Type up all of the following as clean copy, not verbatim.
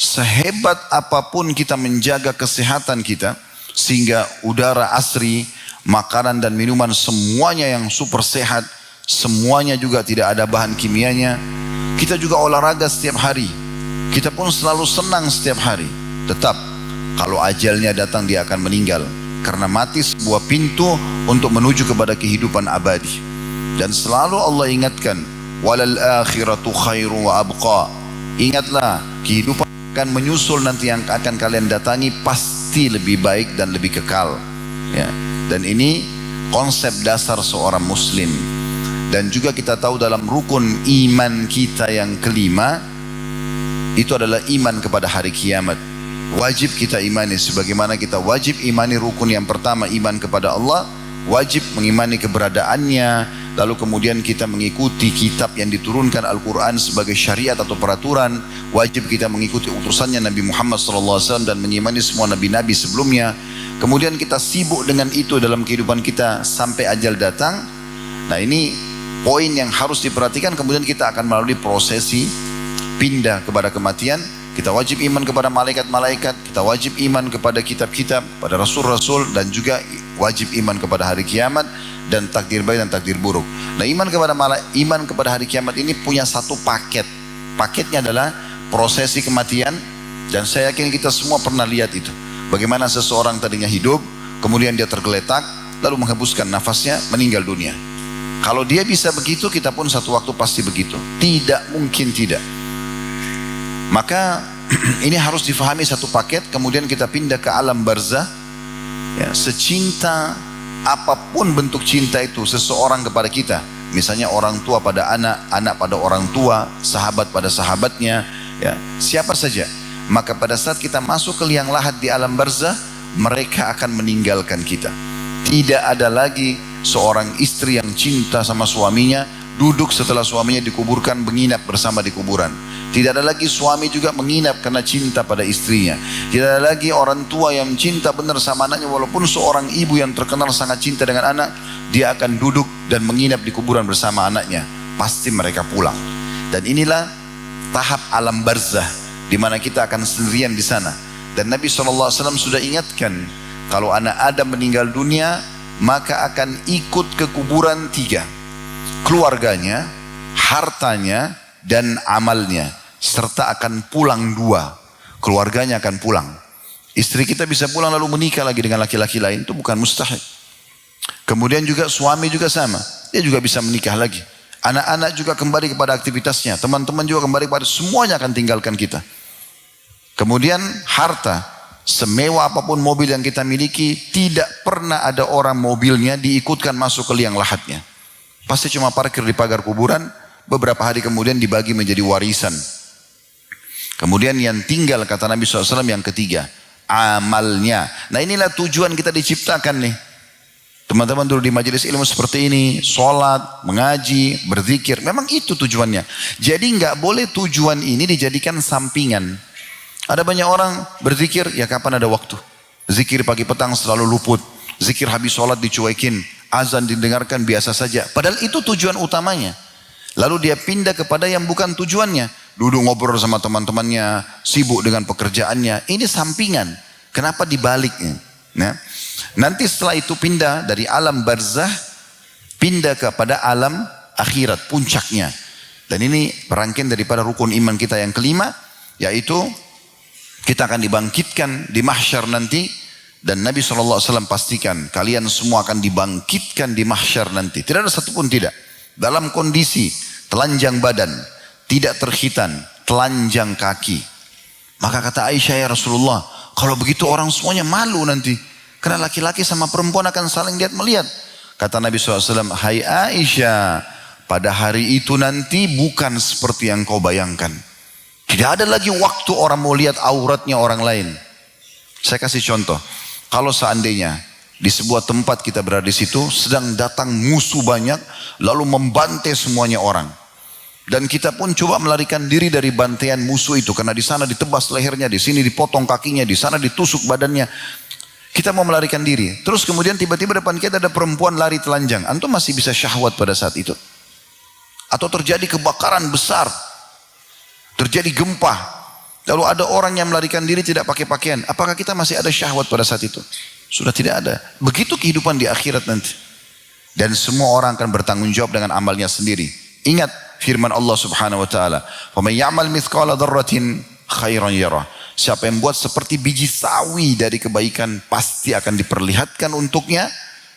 sehebat apapun kita menjaga kesehatan kita, sehingga udara asri, makanan dan minuman semuanya yang super sehat, semuanya juga tidak ada bahan kimianya. Kita juga olahraga setiap hari, kita pun selalu senang setiap hari. Tetap kalau ajalnya datang dia akan meninggal, karena mati sebuah pintu untuk menuju kepada kehidupan abadi. Dan selalu Allah ingatkan, walal akhiratu khairu wa abqa. Ingatlah, kehidupan akan menyusul nanti yang akan kalian datangi pasti lebih baik dan lebih kekal, ya. Dan ini konsep dasar seorang muslim. Dan juga kita tahu dalam rukun iman kita yang kelima, itu adalah iman kepada hari kiamat. Wajib kita imani, sebagaimana kita wajib imani rukun yang pertama, iman kepada Allah, wajib mengimani keberadaannya, lalu kemudian kita mengikuti kitab yang diturunkan Al-Quran sebagai syariat atau peraturan, wajib kita mengikuti utusannya Nabi Muhammad SAW dan mengimani semua nabi-nabi sebelumnya. Kemudian kita sibuk dengan itu dalam kehidupan kita sampai ajal datang. Nah, ini poin yang harus diperhatikan. Kemudian kita akan melalui prosesi pindah kepada kematian. Kita wajib iman kepada malaikat-malaikat, kita wajib iman kepada kitab-kitab, pada rasul-rasul, dan juga wajib iman kepada hari kiamat dan takdir baik dan takdir buruk. Nah, iman kepada hari kiamat ini punya satu paket. Paketnya adalah prosesi kematian, dan saya yakin kita semua pernah lihat itu. Bagaimana seseorang tadinya hidup, kemudian dia tergeletak, lalu menghembuskan nafasnya, meninggal dunia. Kalau dia bisa begitu, kita pun satu waktu pasti begitu. Tidak mungkin tidak. Maka ini harus difahami satu paket. Kemudian kita pindah ke alam barzah, ya, secinta apapun bentuk cinta itu seseorang kepada kita, misalnya orang tua pada anak, anak pada orang tua, sahabat pada sahabatnya, ya, siapa saja. Maka pada saat kita masuk ke liang lahat di alam barzah, mereka akan meninggalkan kita. Tidak ada lagi seorang istri yang cinta sama suaminya duduk setelah suaminya dikuburkan menginap bersama di kuburan. Tidak ada lagi suami juga menginap karena cinta pada istrinya. Tidak ada lagi orang tua yang cinta benar sama anaknya, walaupun seorang ibu yang terkenal sangat cinta dengan anak, dia akan duduk dan menginap di kuburan bersama anaknya. Pasti mereka pulang. Dan inilah tahap alam barzah, di mana kita akan sendirian di sana. Dan Nabi SAW sudah ingatkan, kalau anak Adam meninggal dunia, maka akan ikut ke kuburan tiga: keluarganya, hartanya, dan amalnya. Serta akan pulang dua. Keluarganya akan pulang. Istri kita bisa pulang lalu menikah lagi dengan laki-laki lain, itu bukan mustahil. Kemudian juga suami juga sama, dia juga bisa menikah lagi. Anak-anak juga kembali kepada aktivitasnya, teman-teman juga kembali kepada, semuanya akan tinggalkan kita. Kemudian harta, semewah apapun mobil yang kita miliki, tidak pernah ada orang mobilnya diikutkan masuk ke liang lahatnya. Pasti cuma parkir di pagar kuburan, beberapa hari kemudian dibagi menjadi warisan. Kemudian yang tinggal, kata Nabi SAW, yang ketiga, amalnya. Nah, inilah tujuan kita diciptakan nih. Teman-teman dulu di majelis ilmu seperti ini, sholat, mengaji, berzikir, memang itu tujuannya. Jadi nggak boleh tujuan ini dijadikan sampingan. Ada banyak orang berzikir, ya kapan ada waktu. Zikir pagi petang selalu luput. Zikir habis sholat dicuekin. Azan didengarkan biasa saja. Padahal itu tujuan utamanya. Lalu dia pindah kepada yang bukan tujuannya. Duduk ngobrol sama teman-temannya, sibuk dengan pekerjaannya. Ini sampingan. Kenapa dibaliknya? Nah, nanti setelah itu pindah dari alam barzah, pindah kepada alam akhirat, puncaknya. Dan ini rangkaian daripada rukun iman kita yang kelima, yaitu kita akan dibangkitkan di mahsyar nanti. Dan Nabi SAW pastikan, kalian semua akan dibangkitkan di mahsyar nanti. Tidak ada satupun tidak. Dalam kondisi telanjang badan, tidak terkhitan, telanjang kaki. Maka kata Aisyah, ya Rasulullah, kalau begitu orang semuanya malu nanti. Karena laki-laki sama perempuan akan saling lihat melihat. Kata Nabi SAW, hai Aisyah, pada hari itu nanti bukan seperti yang kau bayangkan. Tidak ada lagi waktu orang mau lihat auratnya orang lain. Saya kasih contoh. Kalau seandainya di sebuah tempat kita berada di situ, sedang datang musuh banyak, lalu membantai semuanya orang. Dan kita pun coba melarikan diri dari bantaian musuh itu, karena di sana ditebas lehernya, di sini dipotong kakinya, di sana ditusuk badannya. Kita mau melarikan diri. Terus kemudian tiba-tiba depan kita ada perempuan lari telanjang. Antum masih bisa syahwat pada saat itu? Atau terjadi kebakaran besar, terjadi gempa, Lalu ada orang yang melarikan diri tidak pakai pakaian. Apakah kita masih ada syahwat pada saat itu? Sudah tidak ada. Begitu kehidupan di akhirat nanti. Dan semua orang akan bertanggung jawab dengan amalnya sendiri. Ingat firman Allah subhanahu wa ta'ala. وَمَنْ يَعْمَلْ مِثْقَالَ ذَرَّةٍ خَيْرًا يَرَهُ. Siapa yang buat seperti biji sawi dari kebaikan, pasti akan diperlihatkan untuknya.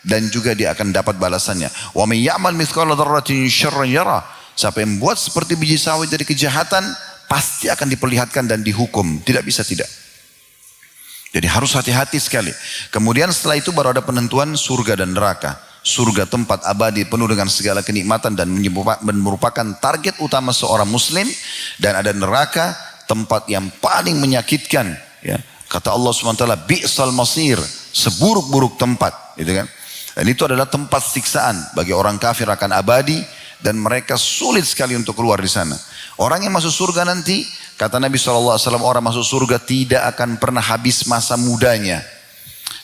Dan juga dia akan dapat balasannya. وَمَنْ يَعْمَلْ مِثْقَالَ ذَرَّةٍ شَرًّا يَرَهُ. Siapa yang buat seperti biji sawi dari kejahatan, pasti akan diperlihatkan dan dihukum. Tidak bisa tidak. Jadi harus hati-hati sekali. Kemudian setelah itu baru ada penentuan surga dan neraka. Surga tempat abadi penuh dengan segala kenikmatan dan merupakan target utama seorang muslim. Dan ada neraka tempat yang paling menyakitkan. Ya. Kata Allah SWT, bi'sal masir, seburuk-buruk tempat. Gitu kan? Dan itu adalah tempat siksaan. Bagi orang kafir akan abadi. Dan mereka sulit sekali untuk keluar di sana. Orang yang masuk surga nanti, kata Nabi SAW, orang masuk surga tidak akan pernah habis masa mudanya.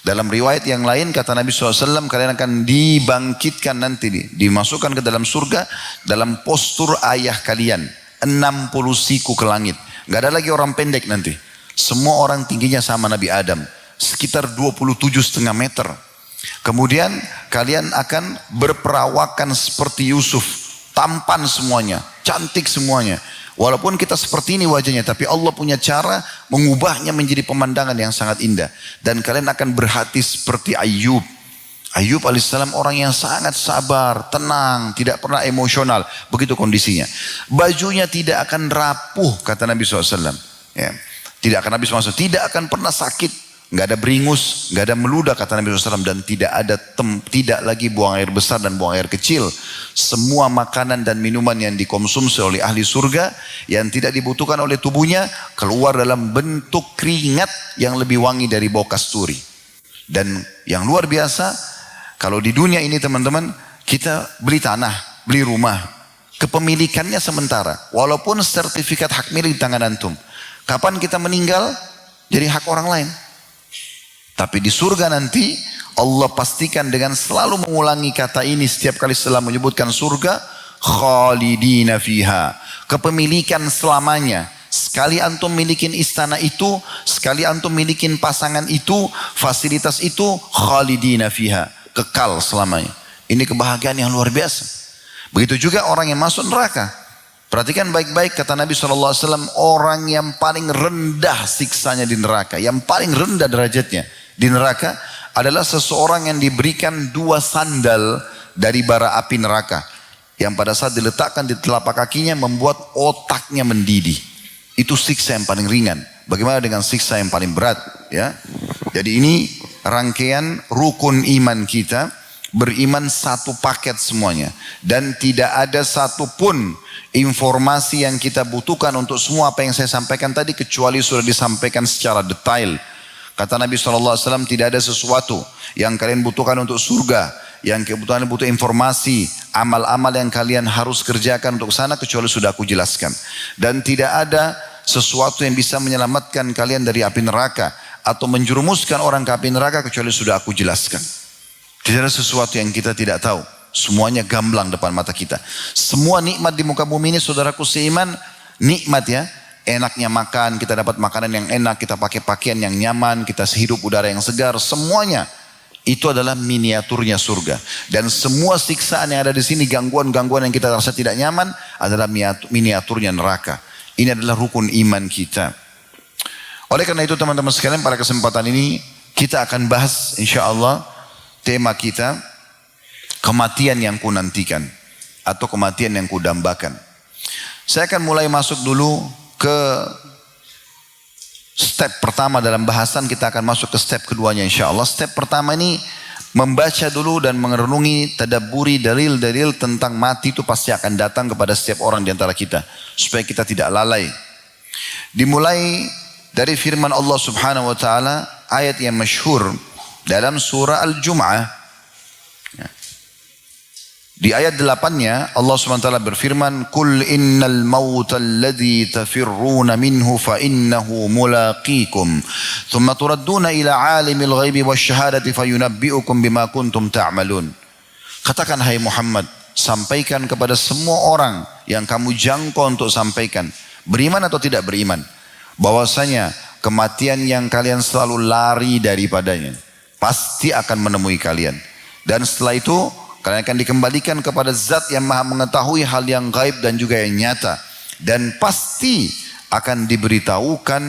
Dalam riwayat yang lain, kata Nabi SAW, kalian akan dibangkitkan nanti, dimasukkan ke dalam surga, dalam postur ayah kalian. 60 siku ke langit. Gak ada lagi orang pendek nanti. Semua orang tingginya sama Nabi Adam. Sekitar 27,5 meter. Kemudian kalian akan berperawakan seperti Yusuf. Tampan semuanya, cantik semuanya. Walaupun kita seperti ini wajahnya, tapi Allah punya cara mengubahnya menjadi pemandangan yang sangat indah. Dan kalian akan berhati seperti Ayub. Ayub alaihissalam orang yang sangat sabar, tenang, tidak pernah emosional. Begitu kondisinya. Bajunya tidak akan rapuh, kata Nabi SAW. Ya. Tidak akan habis masa, tidak akan pernah sakit. Nggak ada beringus, nggak ada meludah, kata Nabi SAW. Dan tidak lagi buang air besar dan buang air kecil. Semua makanan dan minuman yang dikonsumsi oleh ahli surga, yang tidak dibutuhkan oleh tubuhnya, keluar dalam bentuk keringat yang lebih wangi dari bau kasturi. Dan yang luar biasa, kalau di dunia ini teman-teman, kita beli tanah, beli rumah. Kepemilikannya sementara. Walaupun sertifikat hak milik di tangan antum. Kapan kita meninggal, jadi hak orang lain. Tapi di surga nanti Allah pastikan dengan selalu mengulangi kata ini setiap kali setelah menyebutkan surga, khalidina fiha, kepemilikan selamanya. Sekali antum milikin istana itu, sekali antum milikin pasangan itu, fasilitas itu, khalidina fiha, kekal selamanya. Ini kebahagiaan yang luar biasa. Begitu juga orang yang masuk neraka. Perhatikan baik-baik kata Nabi SAW, orang yang paling rendah siksanya di neraka, yang paling rendah derajatnya di neraka adalah seseorang yang diberikan 2 sandal dari bara api neraka. Yang pada saat diletakkan di telapak kakinya membuat otaknya mendidih. Itu siksa yang paling ringan. Bagaimana dengan siksa yang paling berat? Ya. Jadi ini rangkaian rukun iman kita. Beriman satu paket semuanya. Dan tidak ada satupun informasi yang kita butuhkan untuk semua apa yang saya sampaikan tadi, kecuali sudah disampaikan secara detail. Kata Nabi SAW, tidak ada sesuatu yang kalian butuhkan untuk surga, yang kebutuhan butuh informasi, amal-amal yang kalian harus kerjakan untuk sana, kecuali sudah aku jelaskan. Dan tidak ada sesuatu yang bisa menyelamatkan kalian dari api neraka, atau menjerumuskan orang ke api neraka, kecuali sudah aku jelaskan. Tidak ada sesuatu yang kita tidak tahu. Semuanya gamblang depan mata kita. Semua nikmat di muka bumi ini, saudaraku seiman, nikmat ya. Enaknya makan, kita dapat makanan yang enak, kita pakai pakaian yang nyaman, kita hirup udara yang segar, semuanya itu adalah miniaturnya surga. Dan semua siksaan yang ada di sini, gangguan-gangguan yang kita rasa tidak nyaman, adalah miniaturnya neraka. Ini adalah rukun iman kita. Oleh karena itu teman-teman sekalian, pada kesempatan ini kita akan bahas insya-Allah tema kita, kematian yang ku nantikan atau kematian yang ku dambakan. Saya akan mulai masuk dulu ke step pertama dalam bahasan, kita akan masuk ke step keduanya insya-Allah. Step pertama ini membaca dulu dan merenungi, tadabburi dalil-dalil tentang mati itu pasti akan datang kepada setiap orang di antara kita, supaya kita tidak lalai. Dimulai dari firman Allah Subhanahu wa taala, ayat yang masyhur dalam surah Al-Jum'ah. Di ayat 8-nya Allah SWT berfirman, "Qul innal mauta alladhi tafirruna minhu fa innahu mulaqikum, thumma turadduna ila 'alimil ghaibi wasyahadati fayunabbi'ukum bima kuntum ta'malun." Katakan hai Muhammad, sampaikan kepada semua orang yang kamu jangkau untuk sampaikan, beriman atau tidak beriman, bahwasanya kematian yang kalian selalu lari daripadanya pasti akan menemui kalian. Dan setelah itu kalian akan dikembalikan kepada zat yang maha mengetahui hal yang gaib dan juga yang nyata. Dan pasti akan diberitahukan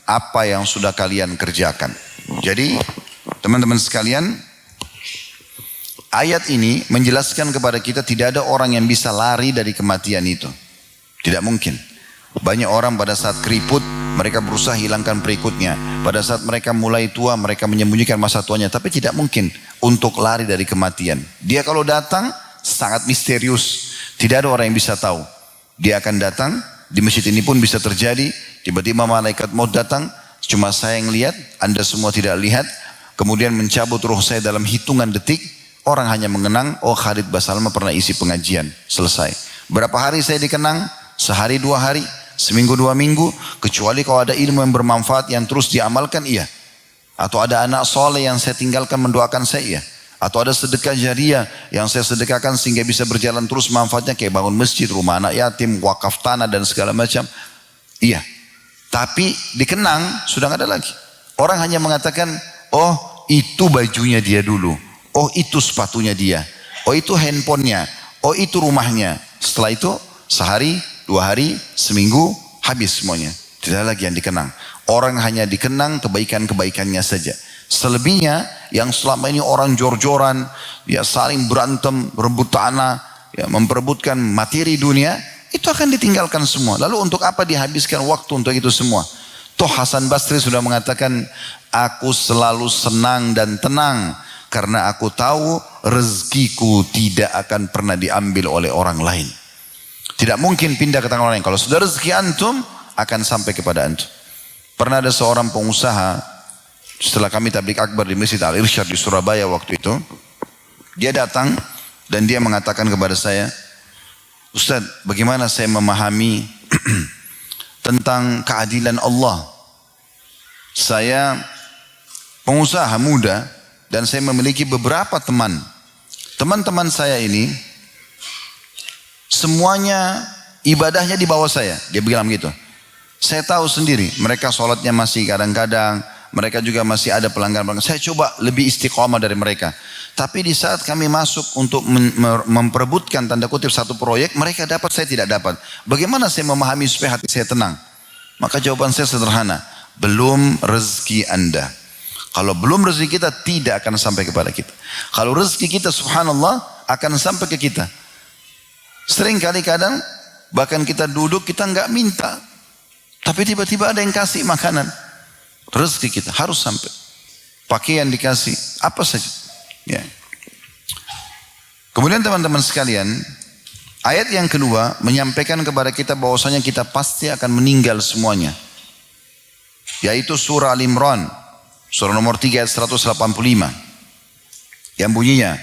apa yang sudah kalian kerjakan. Jadi teman-teman sekalian, ayat ini menjelaskan kepada kita tidak ada orang yang bisa lari dari kematian itu. Tidak mungkin. Banyak orang pada saat keriput mereka berusaha hilangkan perikutnya. Pada saat mereka mulai tua mereka menyembunyikan masa tuanya. Tapi tidak mungkin untuk lari dari kematian. Dia kalau datang sangat misterius. Tidak ada orang yang bisa tahu. Dia akan datang, di masjid ini pun bisa terjadi. Tiba-tiba malaikat maut datang. Cuma saya yang lihat, Anda semua tidak lihat. Kemudian mencabut ruh saya dalam hitungan detik. Orang hanya mengenang, oh Khalid Basalamah pernah isi pengajian. Selesai. Berapa hari saya dikenang? Sehari 2 hari. Seminggu 2 minggu, kecuali kalau ada ilmu yang bermanfaat yang terus diamalkan, iya. Atau ada anak soleh yang saya tinggalkan mendoakan saya, iya. Atau ada sedekah jariah yang saya sedekahkan sehingga bisa berjalan terus manfaatnya, kayak bangun masjid, rumah anak yatim, wakaf tanah dan segala macam, iya. Tapi dikenang sudah nggak ada lagi. Orang hanya mengatakan, oh itu bajunya dia dulu, oh itu sepatunya dia, oh itu handphonenya, oh itu rumahnya. Setelah itu sehari, 2 hari, seminggu, habis semuanya. Tidak lagi yang dikenang. Orang hanya dikenang kebaikan-kebaikannya saja. Selebihnya yang selama ini orang jor-joran, ya saling berantem, rebut tanah, ya memperebutkan materi dunia, itu akan ditinggalkan semua. Lalu untuk apa dihabiskan waktu untuk itu semua? Toh Hasan Basri sudah mengatakan, aku selalu senang dan tenang karena aku tahu rezekiku tidak akan pernah diambil oleh orang lain. Tidak mungkin pindah ke tangan orang lain. Kalau sudah rezeki antum, akan sampai kepada antum. Pernah ada seorang pengusaha, setelah kami tabligh akbar di Masjid Al-Irsyad di Surabaya waktu itu, dia datang dan dia mengatakan kepada saya, Ustaz, bagaimana saya memahami tentang keadilan Allah? Saya pengusaha muda dan saya memiliki beberapa teman. Teman-teman saya ini semuanya ibadahnya di bawah saya. Dia bilang gitu. Saya tahu sendiri, mereka sholatnya masih kadang-kadang, mereka juga masih ada pelanggaran-pelanggaran. Saya coba lebih istiqomah dari mereka. Tapi di saat kami masuk untuk memperebutkan tanda kutip satu proyek, mereka dapat, saya tidak dapat. Bagaimana saya memahami supaya hati saya tenang? Maka jawaban saya sederhana, belum rezeki Anda. Kalau belum rezeki kita, tidak akan sampai kepada kita. Kalau rezeki kita subhanallah akan sampai ke kita. Sering kali kadang bahkan kita duduk kita nggak minta, tapi tiba-tiba ada yang kasih makanan. Rezeki kita harus sampai. Pakaian dikasih, apa saja. Ya. Kemudian teman-teman sekalian, ayat yang kedua menyampaikan kepada kita bahwasanya kita pasti akan meninggal semuanya. Yaitu surah Al-Imran, surah nomor 3 ayat 185. Yang bunyinya,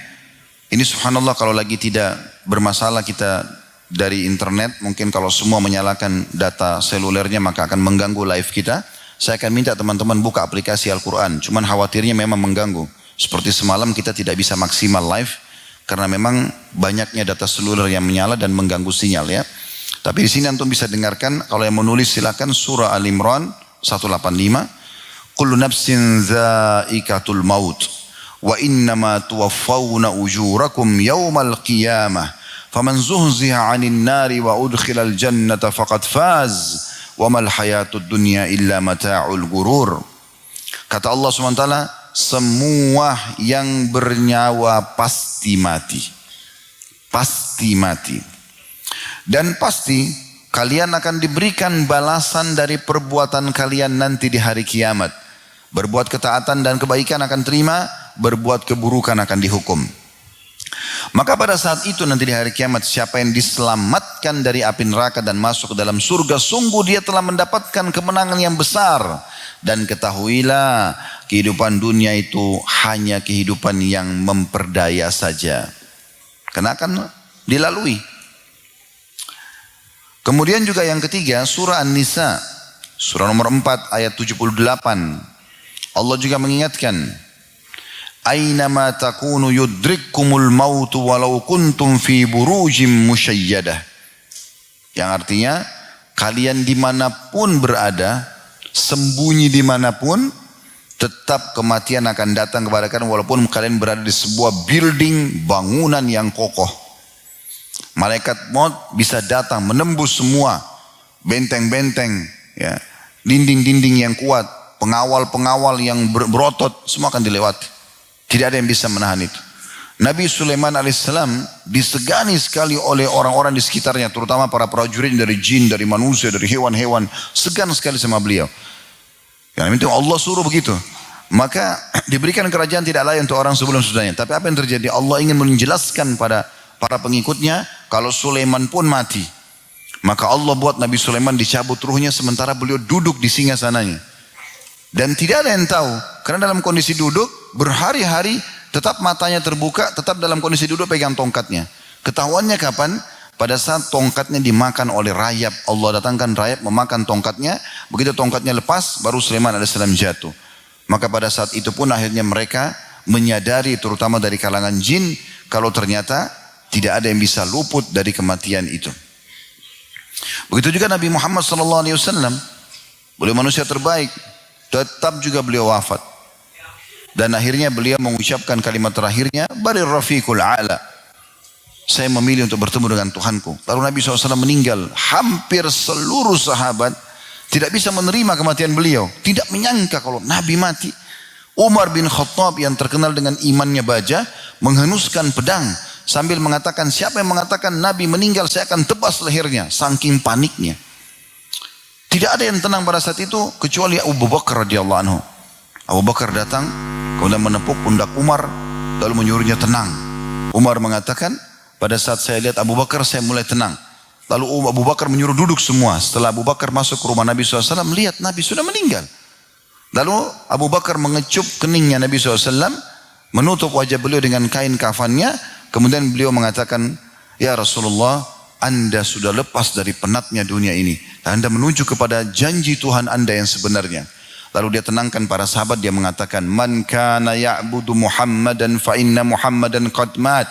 ini subhanallah kalau lagi tidak bermasalah kita dari internet, mungkin kalau semua menyalakan data selulernya maka akan mengganggu live kita. Saya akan minta teman-teman buka aplikasi Al-Quran. Cuman khawatirnya memang mengganggu. Seperti semalam kita tidak bisa maksimal live karena memang banyaknya data seluler yang menyala dan mengganggu sinyal ya. Tapi di sini antum bisa dengarkan, kalau yang menulis silakan surah Al-Imran 185. Kullu nafsin zaikatul maut. Wa innama tuwaffawna ujurakum yawmal qiyamah faman zuhziha 'anil nari wa udkhilal jannata faqad faz wa mal hayatud dunya illa mata'ul gurur. Kata Allah SWT, semua yang bernyawa pasti mati. Pasti mati. Dan pasti kalian akan diberikan balasan dari perbuatan kalian nanti di hari kiamat. Berbuat ketaatan dan kebaikan akan terima, berbuat keburukan akan dihukum. Maka pada saat itu nanti di hari kiamat, siapa yang diselamatkan dari api neraka dan masuk ke dalam surga, sungguh dia telah mendapatkan kemenangan yang besar. Dan ketahuilah, kehidupan dunia itu hanya kehidupan yang memperdaya saja. Karena akan dilalui. Kemudian juga yang ketiga, surah An-Nisa, surah nomor 4 ayat 78. Allah juga mengingatkan, Aynama takunu yudrikkumul mautu walau kuntum fi burujim musyayyadah. Yang artinya, kalian dimanapun berada, sembunyi dimanapun, tetap kematian akan datang kepada kalian walaupun kalian berada di sebuah building, bangunan yang kokoh. Malaikat maut bisa datang menembus semua benteng-benteng, ya, dinding-dinding yang kuat, pengawal-pengawal yang berotot, semua akan dilewati. Tidak ada yang bisa menahan itu. Nabi Sulaiman alaihissalam disegani sekali oleh orang-orang di sekitarnya, terutama para prajurit dari jin, dari manusia, dari hewan-hewan, segan sekali sama beliau. Yang itu Allah suruh begitu. Maka diberikan kerajaan tidak lain untuk orang sebelum-sebelumnya. Tapi apa yang terjadi? Allah ingin menjelaskan pada para pengikutnya kalau Sulaiman pun mati. Maka Allah buat Nabi Sulaiman dicabut ruhnya sementara beliau duduk di singgasananya. Dan tidak ada yang tahu. Karena dalam kondisi duduk berhari-hari tetap matanya terbuka, tetap dalam kondisi duduk pegang tongkatnya. Ketahuannya kapan? Pada saat tongkatnya dimakan oleh rayap, Allah datangkan rayap memakan tongkatnya. Begitu tongkatnya lepas, baru Sulaiman alaihissalam jatuh. Maka pada saat itu pun akhirnya mereka menyadari, terutama dari kalangan jin, kalau ternyata tidak ada yang bisa luput dari kematian itu. Begitu juga Nabi Muhammad SAW, beliau manusia terbaik, tetap juga beliau wafat. Dan akhirnya beliau mengucapkan kalimat terakhirnya, Barir Rafiqul A'la. Saya memilih untuk bertemu dengan Tuhanku. Lalu Nabi SAW meninggal. Hampir seluruh sahabat tidak bisa menerima kematian beliau. Tidak menyangka kalau Nabi mati. Umar bin Khattab yang terkenal dengan imannya baja, menghenuskan pedang sambil mengatakan, siapa yang mengatakan Nabi meninggal, saya akan tebas lehernya. Saking paniknya. Tidak ada yang tenang pada saat itu kecuali Abu Bakar radhiyallahu anhu. Abu Bakar datang, kemudian menepuk pundak Umar, lalu menyuruhnya tenang. Umar mengatakan, pada saat saya lihat Abu Bakar, saya mulai tenang. Lalu Abu Bakar menyuruh duduk semua. Setelah Abu Bakar masuk ke rumah Nabi SAW, lihat Nabi sudah meninggal. Lalu Abu Bakar mengecup keningnya Nabi SAW, menutup wajah beliau dengan kain kafannya. Kemudian beliau mengatakan, ya Rasulullah, Anda sudah lepas dari penatnya dunia ini. Dan Anda menuju kepada janji Tuhan Anda yang sebenarnya. Lalu dia tenangkan para sahabat, dia mengatakan, Man kana ya'budu Muhammadan fa inna Muhammadan qad mat.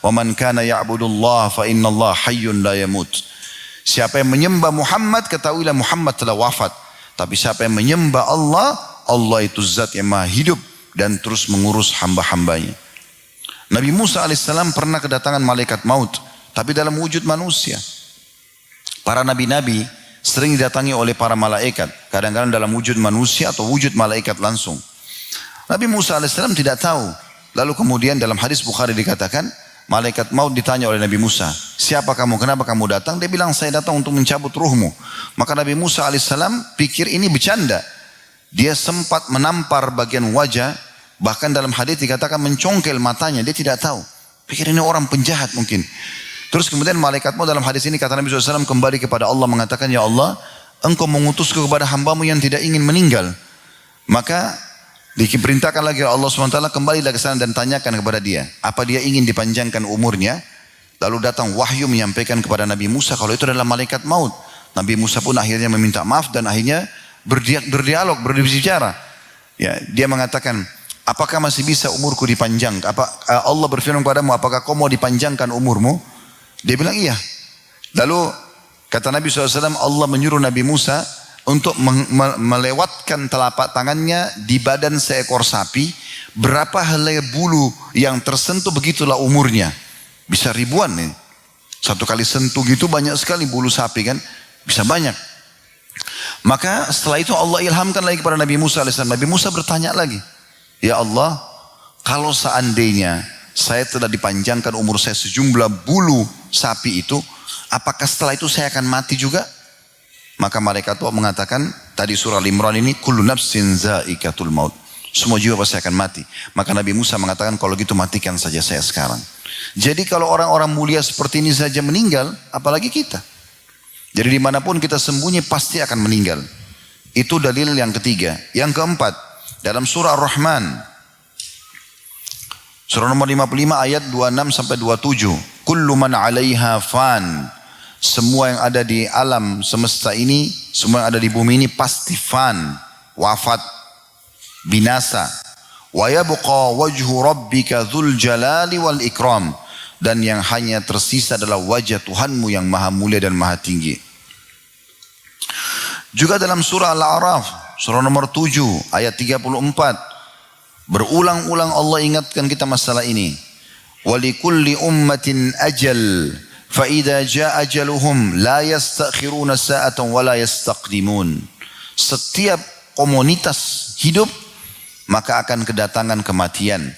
Wa man kana ya'budullah fa innallaha hayyun la yamut. Siapa yang menyembah Muhammad, ketahuilah Muhammad telah wafat. Tapi siapa yang menyembah Allah, Allah itu zat yang maha hidup dan terus mengurus hamba-hambanya. Nabi Musa alaihissalam pernah kedatangan malaikat maut, tapi dalam wujud manusia. Para nabi-nabi sering didatangi oleh para malaikat, kadang-kadang dalam wujud manusia atau wujud malaikat langsung. Nabi Musa alaihissalam tidak tahu. Lalu kemudian dalam hadis Bukhari dikatakan, malaikat maut ditanya oleh Nabi Musa, siapa kamu, kenapa kamu datang? Dia bilang, saya datang untuk mencabut ruhmu. Maka Nabi Musa alaihissalam pikir ini bercanda. Dia sempat menampar bagian wajah, bahkan dalam hadis dikatakan mencongkel matanya, dia tidak tahu. Pikir ini orang penjahat mungkin. Terus kemudian malaikat maut dalam hadis ini kata Nabi SAW kembali kepada Allah mengatakan, ya Allah, engkau mengutusku kepada hambamu yang tidak ingin meninggal. Maka diperintahkan lagi Allah SWT, kembali ke sana dan tanyakan kepada dia, apa dia ingin dipanjangkan umurnya. Lalu datang wahyu menyampaikan kepada Nabi Musa kalau itu adalah malaikat maut. Nabi Musa pun akhirnya meminta maaf dan akhirnya berdialog, berbicara. Ya, dia mengatakan, apakah masih bisa umurku dipanjang? Allah berfirman kepadamu, apakah kau mau dipanjangkan umurmu? Dia bilang iya. Lalu kata Nabi SAW, Allah menyuruh Nabi Musa untuk melewatkan telapak tangannya di badan seekor sapi. Berapa helai bulu yang tersentuh, begitulah umurnya. Bisa ribuan nih. Satu kali sentuh gitu banyak sekali bulu sapi kan. Bisa banyak. Maka setelah itu Allah ilhamkan lagi kepada Nabi Musa AS. Nabi Musa bertanya lagi, ya Allah, kalau seandainya saya telah dipanjangkan umur saya sejumlah bulu sapi itu, apakah setelah itu saya akan mati juga? Maka malaikat Allah mengatakan, tadi surah Al-Imran ini, kullu nafsin za'iqatul maut. Semua jiwa pasti akan mati. Maka Nabi Musa mengatakan, kalau gitu matikan saja saya sekarang. Jadi kalau orang-orang mulia seperti ini saja meninggal, apalagi kita. Jadi dimanapun kita sembunyi pasti akan meninggal. Itu dalil yang ketiga. Yang keempat, dalam surah Ar-Rahman, surah nomor 55 ayat 26 sampai 27. Kullu man 'alaiha fan. Semua yang ada di alam semesta ini, semua yang ada di bumi ini pasti fan, wafat, binasa. Wa yabqa wajhu rabbika dzul jalali wal ikram. Dan yang hanya tersisa adalah wajah Tuhanmu yang maha mulia dan maha tinggi. Juga dalam surah Al-A'raf, surah nomor 7, ayat 34. Berulang-ulang Allah ingatkan kita masalah ini. وَلِكُلِّ أُمَّةٍ أَجَلٍ فَإِذَا جَاءَ أَجَلُهُمْ لَا يَسْتَأْخِرُونَ سَاعَةً وَلَا يَسْتَقْدِمُونَ. Setiap komunitas hidup, maka akan kedatangan kematian.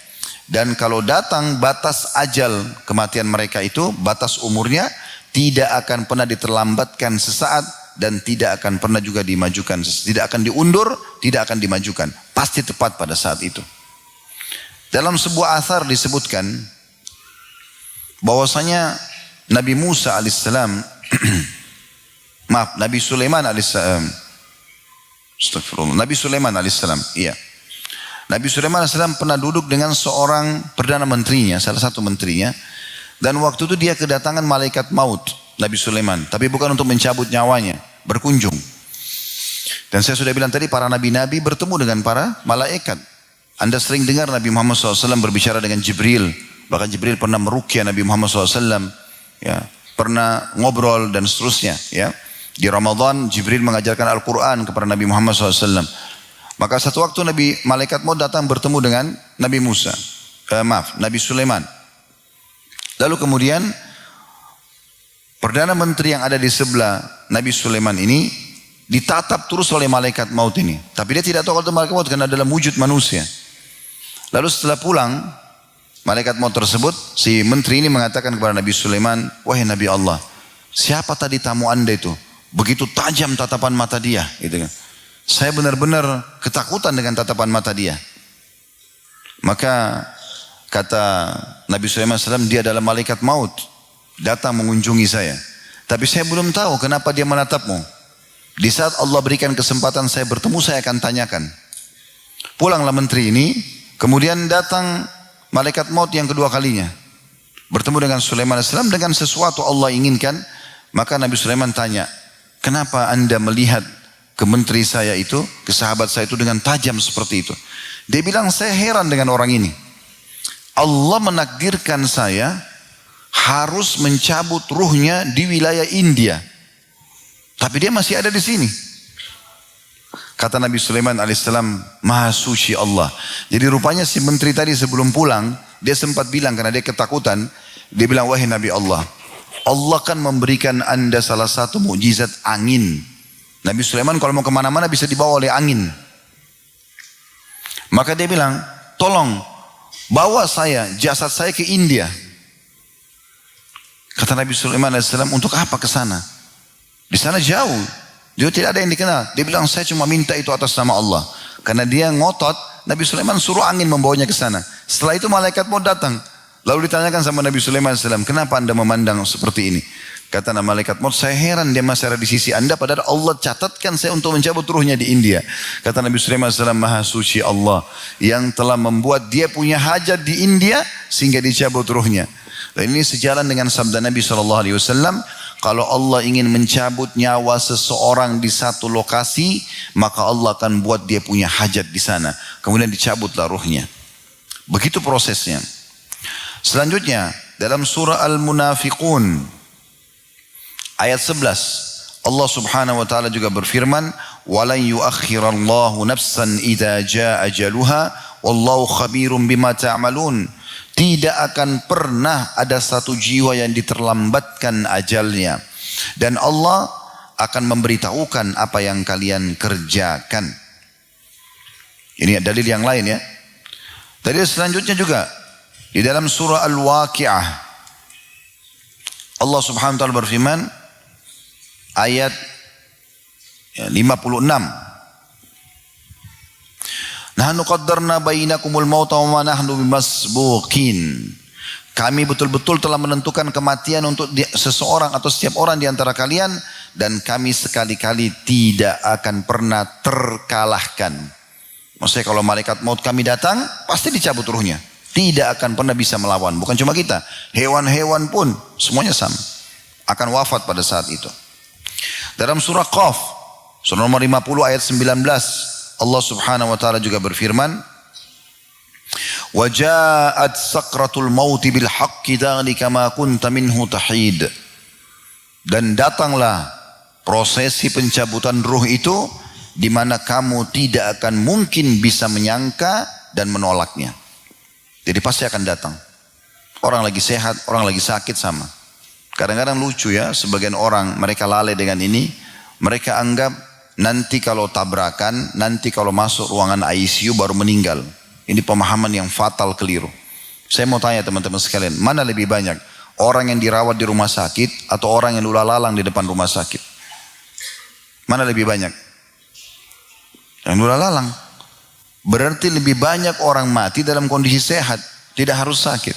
Dan kalau datang batas ajal kematian mereka itu, batas umurnya, tidak akan pernah diterlambatkan sesaat dan tidak akan pernah juga dimajukan. Tidak akan diundur, tidak akan dimajukan. Pasti tepat pada saat itu. Dalam sebuah athar disebutkan bahwasanya Nabi Musa alaihissalam, maaf, Nabi Sulaiman alaihissalam, astagfirullah, Nabi Sulaiman alaihissalam, iya. Nabi Sulaiman alaihissalam pernah duduk dengan seorang perdana menterinya, salah satu menterinya, dan waktu itu dia kedatangan malaikat maut, Nabi Sulaiman, tapi bukan untuk mencabut nyawanya, berkunjung. Dan saya sudah bilang tadi, para nabi-nabi bertemu dengan para malaikat. Anda sering dengar Nabi Muhammad SAW berbicara dengan Jibril, bahkan Jibril pernah meruqyah Nabi Muhammad SAW, ya, pernah ngobrol dan seterusnya. Ya. Di Ramadan Jibril mengajarkan Al-Quran kepada Nabi Muhammad SAW. Maka satu waktu malaikat maut datang bertemu dengan Nabi Nabi Sulaiman. Lalu kemudian Perdana Menteri yang ada di sebelah Nabi Sulaiman ini ditatap terus oleh malaikat maut ini. Tapi dia tidak tahu kalau itu malaikat maut karena dalam wujud manusia. Lalu setelah pulang, malaikat maut tersebut, si menteri ini mengatakan kepada Nabi Sulaiman, wahai Nabi Allah, siapa tadi tamu anda itu? Begitu tajam tatapan mata dia. Gitu kan. Saya benar-benar ketakutan dengan tatapan mata dia. Maka kata Nabi Sulaiman SAW, dia adalah malaikat maut. Datang mengunjungi saya. Tapi saya belum tahu kenapa dia menatapmu. Di saat Allah berikan kesempatan saya bertemu, saya akan tanyakan. Pulanglah menteri ini. Kemudian datang malaikat maut yang kedua kalinya. Bertemu dengan Sulaiman AS dengan sesuatu Allah inginkan. Maka Nabi Sulaiman tanya, kenapa anda melihat ke menteri saya itu, ke sahabat saya itu dengan tajam seperti itu? Dia bilang, saya heran dengan orang ini. Allah menakdirkan saya harus mencabut ruhnya di wilayah India. Tapi dia masih ada di sini. Kata Nabi Sulaiman alaihissalam, maha suci Allah. Jadi rupanya si menteri tadi sebelum pulang, dia sempat bilang karena dia ketakutan, dia bilang, wahai Nabi Allah, Allah kan memberikan anda salah satu mukjizat angin. Nabi Sulaiman kalau mau kemana-mana bisa dibawa oleh angin. Maka dia bilang, tolong bawa saya, jasad saya ke India. Kata Nabi Sulaiman alaihissalam, untuk apa ke sana? Di sana jauh, dia tidak ada yang dikenal. Dia bilang, saya cuma minta itu atas nama Allah. Karena dia ngotot, Nabi Sulaiman suruh angin membawanya ke sana. Setelah itu malaikat mau datang. Lalu ditanyakan sama Nabi Sulaiman alaihissalam, kenapa anda memandang seperti ini? Kata malaikat maut, saya heran dia masih ada di sisi anda, padahal Allah catatkan saya untuk mencabut ruhnya di India. Kata Nabi Sulaiman alaihissalam, maha suci Allah yang telah membuat dia punya hajat di India sehingga dicabut ruhnya. Dan ini sejalan dengan sabda Nabi SAW, kalau Allah ingin mencabut nyawa seseorang di satu lokasi, maka Allah akan buat dia punya hajat di sana. Kemudian dicabutlah ruhnya. Begitu prosesnya. Selanjutnya, dalam surah Al-Munafiqun, ayat 11, Allah subhanahu wa ta'ala juga berfirman, وَلَنْ يُؤَخِّرَ اللَّهُ نَفْسًا إِذَا جَاءَ أَجَلُهَا وَاللَّهُ خَبِيرٌ بِمَا تَعْمَلُونَ. Tidak akan pernah ada satu jiwa yang diterlambatkan ajalnya. Dan Allah akan memberitahukan apa yang kalian kerjakan. Ini dalil yang lain ya. Dalil selanjutnya juga di dalam surah Al-Waqi'ah. Allah subhanahu wa ta'ala berfirman, ayat 56. Nahnu qaddarna bainakumul mauta wa ma nahnu bimasbuqin. Kami betul-betul telah menentukan kematian untuk seseorang atau setiap orang di antara kalian, dan kami sekali-kali tidak akan pernah terkalahkan. Maksudnya kalau malaikat maut kami datang, pasti dicabut ruhnya. Tidak akan pernah bisa melawan. Bukan cuma kita, hewan-hewan pun semuanya sama, akan wafat pada saat itu. Dalam surah Qaf, surah nomor 50 ayat 19, Allah subhanahu wa ta'ala juga berfirman, وَجَاءَتْ سَقْرَةُ الْمَوْتِ بِالْحَقِّ ذَلِكَ مَا كُنْتَ مِنْهُ تَحِيدٌ. Dan datanglah prosesi pencabutan ruh itu di mana kamu tidak akan mungkin bisa menyangka dan menolaknya. Jadi pasti akan datang. Orang lagi sehat, orang lagi sakit sama. Kadang-kadang lucu ya, sebagian orang mereka lalai dengan ini. Mereka anggap nanti kalau tabrakan, nanti kalau masuk ruangan ICU baru meninggal. Ini pemahaman yang fatal, keliru. Saya mau tanya teman-teman sekalian, mana lebih banyak? Orang yang dirawat di rumah sakit atau orang yang lula-lalang di depan rumah sakit? Mana lebih banyak? Yang lula-lalang. Berarti lebih banyak orang mati dalam kondisi sehat, tidak harus sakit.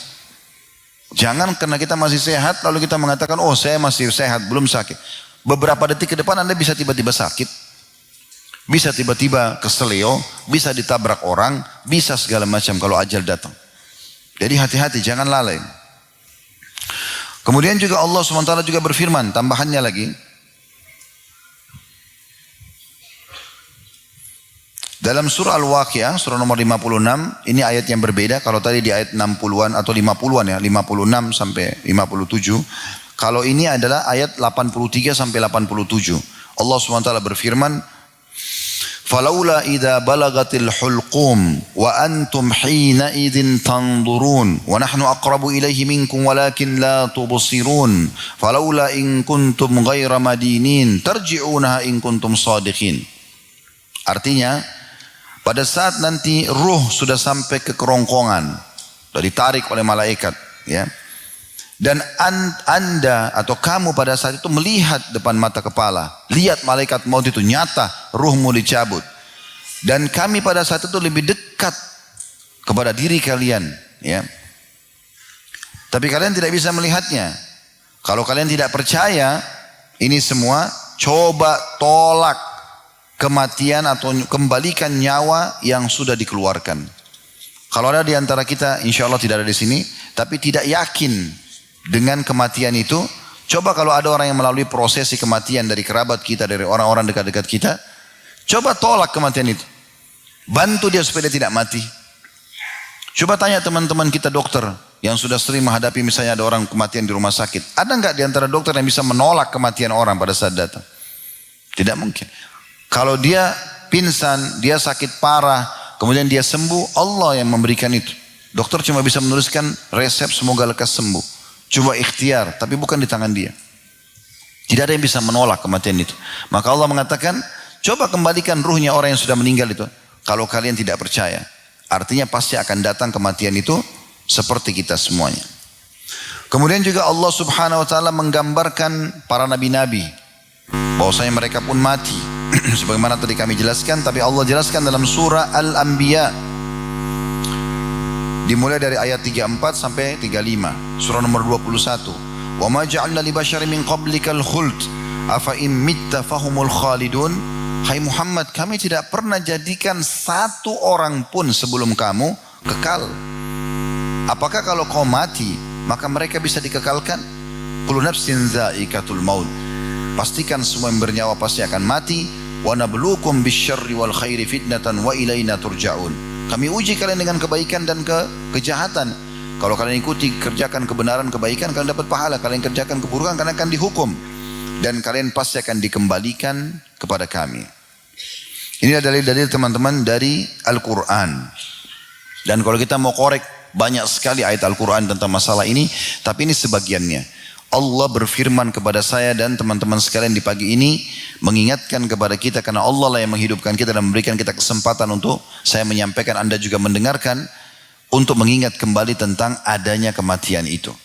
Jangan karena kita masih sehat lalu kita mengatakan, oh saya masih sehat, belum sakit. Beberapa detik ke depan Anda bisa tiba-tiba sakit. Bisa tiba-tiba keseleo, bisa ditabrak orang, bisa segala macam kalau ajal datang. Jadi hati-hati, jangan lalai. Kemudian juga Allah SWT juga berfirman, tambahannya lagi. Dalam surah Al-Waqiah, surah nomor 56, ini ayat yang berbeda. Kalau tadi di ayat 60-an atau 50-an ya, 56 sampai 57. Kalau ini adalah ayat 83 sampai 87. Allah SWT berfirman, "Falaula idza balagatil hulqum wa antum hina idzin tanzurun wa nahnu aqrabu ilaihi minkum walakin la tubsirun falaula in kuntum ghaira madinin tarji'unaha in kuntum shadiqin." Artinya, pada saat nanti ruh sudah sampai ke kerongkongan, sudah ditarik oleh malaikat, ya. Dan anda atau kamu pada saat itu melihat depan mata kepala, lihat malaikat maut itu nyata, ruhmu dicabut. Dan kami pada saat itu lebih dekat kepada diri kalian, ya. Tapi kalian tidak bisa melihatnya. Kalau kalian tidak percaya ini semua, coba tolak kematian atau kembalikan nyawa yang sudah dikeluarkan. Kalau ada di antara kita, insya Allah tidak ada di sini, tapi tidak yakin dengan kematian itu, coba kalau ada orang yang melalui prosesi kematian dari kerabat kita, dari orang-orang dekat-dekat kita, coba tolak kematian itu. Bantu dia supaya dia tidak mati. Coba tanya teman-teman kita dokter yang sudah sering menghadapi misalnya ada orang kematian di rumah sakit. Ada nggak di antara dokter yang bisa menolak kematian orang pada saat datang? Tidak mungkin. Kalau dia pingsan, dia sakit parah, kemudian dia sembuh, Allah yang memberikan itu. Dokter cuma bisa menuliskan resep semoga lekas sembuh. Coba ikhtiar, tapi bukan di tangan dia. Tidak ada yang bisa menolak kematian itu. Maka Allah mengatakan, coba kembalikan ruhnya orang yang sudah meninggal itu. Kalau kalian tidak percaya, artinya pasti akan datang kematian itu seperti kita semuanya. Kemudian juga Allah Subhanahu Wa Taala menggambarkan para nabi-nabi, bahwasanya mereka pun mati. Sebagaimana tadi kami jelaskan, tapi Allah jelaskan dalam surah Al-Anbiya. Dimulai dari ayat 34 sampai 35. Surah nomor 21. "Wa ma ja'alna li basyarin min qablikal khuld afa in mitta fahumul khalidun." Hai Muhammad, kami tidak pernah jadikan satu orang pun sebelum kamu kekal. Apakah kalau kau mati, maka mereka bisa dikekalkan? Kullu nafsin dha'iqatul maut. Pastikan semua yang bernyawa pasti akan mati. Wa nabluukum bisyarri wal khairi fitnatan wa ilaina turja'un. Kami uji kalian dengan kebaikan dan kejahatan. Kalau kalian ikuti, kerjakan kebenaran, kebaikan, kalian dapat pahala. Kalian kerjakan keburukan, kalian akan dihukum. Dan kalian pasti akan dikembalikan kepada kami. Ini adalah dalil teman-teman dari Al-Quran. Dan kalau kita mau korek, banyak sekali ayat Al-Quran tentang masalah ini. Tapi ini sebagiannya. Allah berfirman kepada saya dan teman-teman sekalian di pagi ini, mengingatkan kepada kita, karena Allah lah yang menghidupkan kita dan memberikan kita kesempatan untuk saya menyampaikan, Anda juga mendengarkan, untuk mengingat kembali tentang adanya kematian itu.